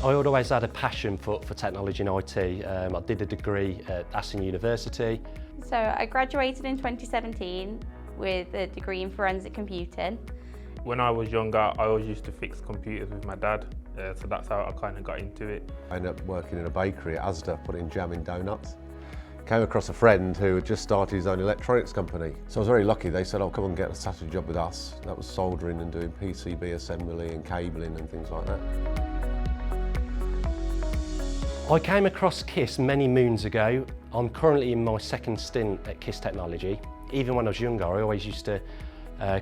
I always had a passion for technology and IT. I did a degree at Aston University. So I graduated in 2017 with a degree in forensic computing. When I was younger, I always used to fix computers with my dad, so that's how I kind of got into it. I ended up working in a bakery at Asda, putting jam in donuts. Came across a friend who had just started his own electronics company. So I was very lucky. They said, oh, come and get a Saturday job with us. That was soldering and doing PCB assembly and cabling and things like that. I came across Quiss many moons ago. I'm currently in my second stint at Quiss Technology. Even when I was younger, I always used to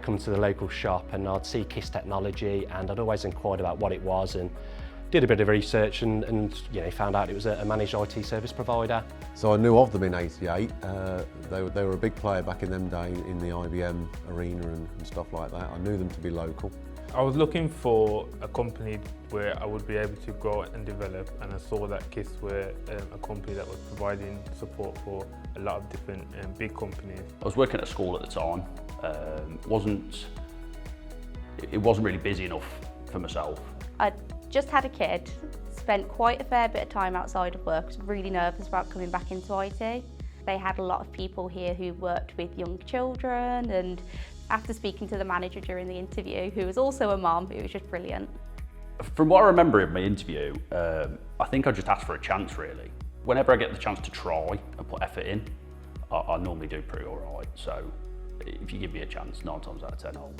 come to the local shop and I'd see Quiss Technology and I'd always inquired about what it was and did a bit of research and found out it was a managed IT service provider. So I knew of them in '88. They were a big player back in them days in the IBM arena and stuff like that. I knew them to be local. I was looking for a company where I would be able to grow and develop, and I saw that Quiss were a company that was providing support for a lot of different big companies. I was working at a school at the time. It wasn't really busy enough for myself. I'd just had a kid, spent quite a fair bit of time outside of work, was really nervous about coming back into IT. They had a lot of people here who worked with young children, and after speaking to the manager during the interview, who was also a mum, it was just brilliant. From what I remember in my interview, I think I just asked for a chance really. Whenever I get the chance to try and put effort in, I normally do pretty all right. So if you give me a chance, 9 times out of 10, I'll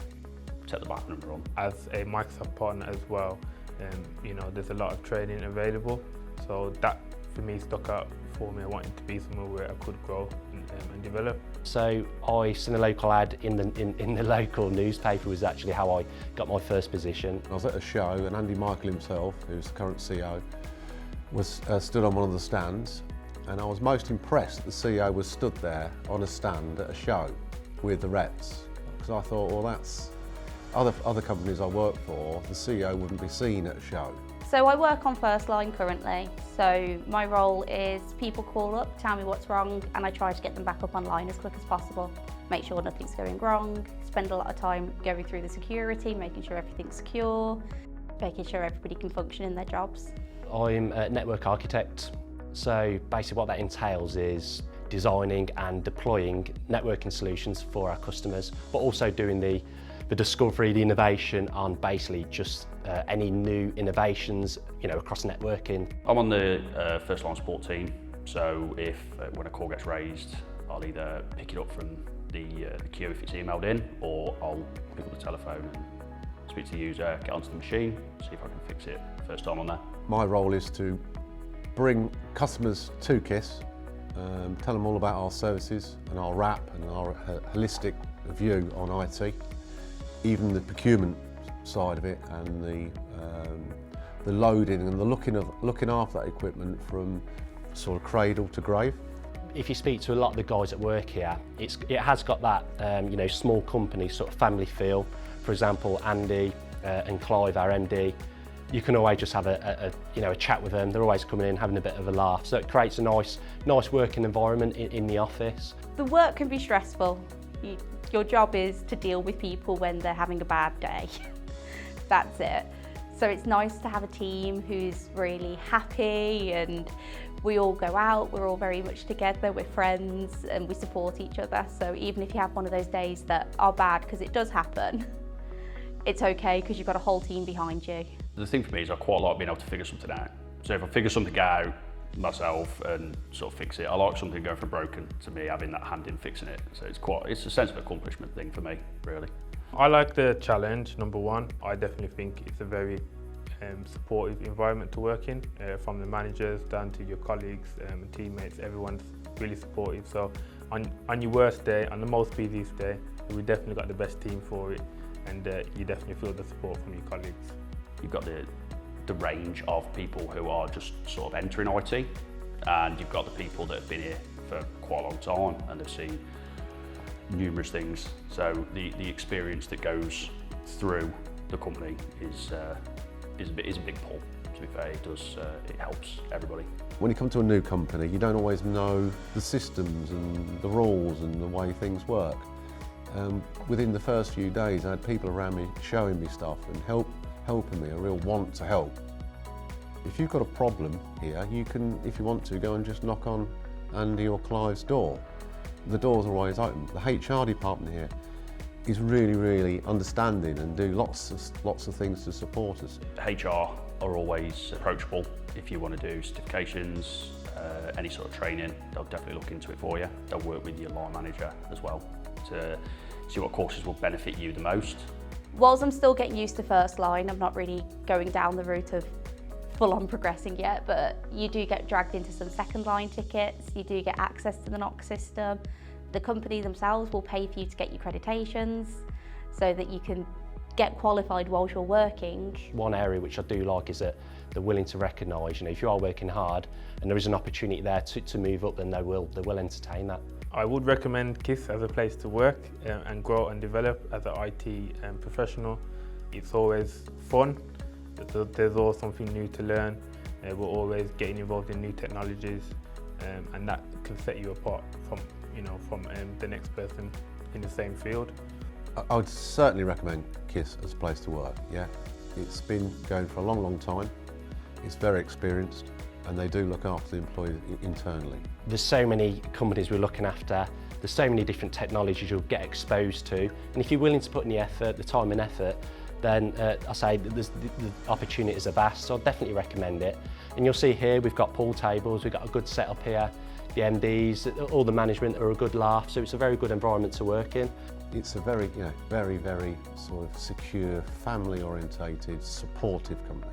take the baton and run. As a Microsoft partner as well, there's a lot of training available, so that for me stuck out for me. I wanted to be somewhere where I could grow and develop. So I seen a local ad in the local newspaper was actually how I got my first position. I was at a show and Andy Michael himself, who's the current CEO, was stood on one of the stands, and I was most impressed that the CEO was stood there on a stand at a show with the reps, because I thought, well, that's other companies I work for, the CEO wouldn't be seen at a show. So I work on first line currently, so my role is people call up, tell me what's wrong, and I try to get them back up online as quick as possible. Make sure nothing's going wrong, spend a lot of time going through the security, making sure everything's secure, making sure everybody can function in their jobs. I'm a network architect, so basically what that entails is designing and deploying networking solutions for our customers, but also doing the discovery, the innovation on basically just any new innovations, across networking. I'm on the first line support team, so when a call gets raised, I'll either pick it up from the queue if it's emailed in, or I'll pick up the telephone and speak to the user, get onto the machine, see if I can fix it first time on there. My role is to bring customers to Quiss, tell them all about our services and our wrap and our holistic view on IT, even the procurement side of it and the loading and the looking after that equipment from sort of cradle to grave. If you speak to a lot of the guys that work here, it has got that small company sort of family feel. For example, Andy and Clive, our MD, you can always just have a chat with them. They're always coming in, having a bit of a laugh. So it creates a nice working environment in the office. The work can be stressful. Your job is to deal with people when they're having a bad day. That's it. So it's nice to have a team who's really happy, and we all go out, we're all very much together, we're friends and we support each other. So even if you have one of those days that are bad, because it does happen, it's okay because you've got a whole team behind you. The thing for me is I quite like being able to figure something out. So if I figure something out myself and sort of fix it, I like something going for broken, to me, having that hand in fixing it. So it's a sense of accomplishment thing for me, really. I like the challenge, number one. I definitely think it's a very supportive environment to work in, from the managers down to your colleagues and teammates. Everyone's really supportive. So on your worst day, on the most busiest day, we definitely got the best team for it, and you definitely feel the support from your colleagues. You've got the range of people who are just sort of entering IT, and you've got the people that have been here for quite a long time and they've seen numerous things. So the experience that goes through the company is a big pull. To be fair, it helps everybody. When you come to a new company, you don't always know the systems and the rules and the way things work. Within the first few days, I had people around me showing me stuff and helping me, a real want to help. If you've got a problem here, you can, if you want to, go and just knock on Andy or Clive's door. The doors are always open. The HR department here is really, really understanding and do lots of things to support us. HR are always approachable if you want to do certifications, any sort of training. They'll definitely look into it for you. They'll work with your line manager as well to see what courses will benefit you the most. Whilst I'm still getting used to first line, I'm not really going down the route of full-on progressing yet, but you do get dragged into some second line tickets, you do get access to the NOC system. The company themselves will pay for you to get your accreditations so that you can get qualified whilst you're working. One area which I do like is that they're willing to recognise, you know, if you are working hard and there is an opportunity there to move up, then they will entertain that. I would recommend Quiss as a place to work and grow and develop as an IT professional. It's always fun. There's always something new to learn. We're always getting involved in new technologies, and that can set you apart from the next person in the same field. I would certainly recommend Quiss as a place to work. Yeah, it's been going for a long, long time. It's very experienced, and they do look after the employees internally. There's so many companies we're looking after. There's so many different technologies you'll get exposed to, and if you're willing to put in the effort, the time and effort, then I say the opportunities are vast, so I'd definitely recommend it. And you'll see here we've got pool tables, we've got a good setup here, the MDs, all the management are a good laugh, so it's a very good environment to work in. It's a very, very sort of secure, family-orientated, supportive company.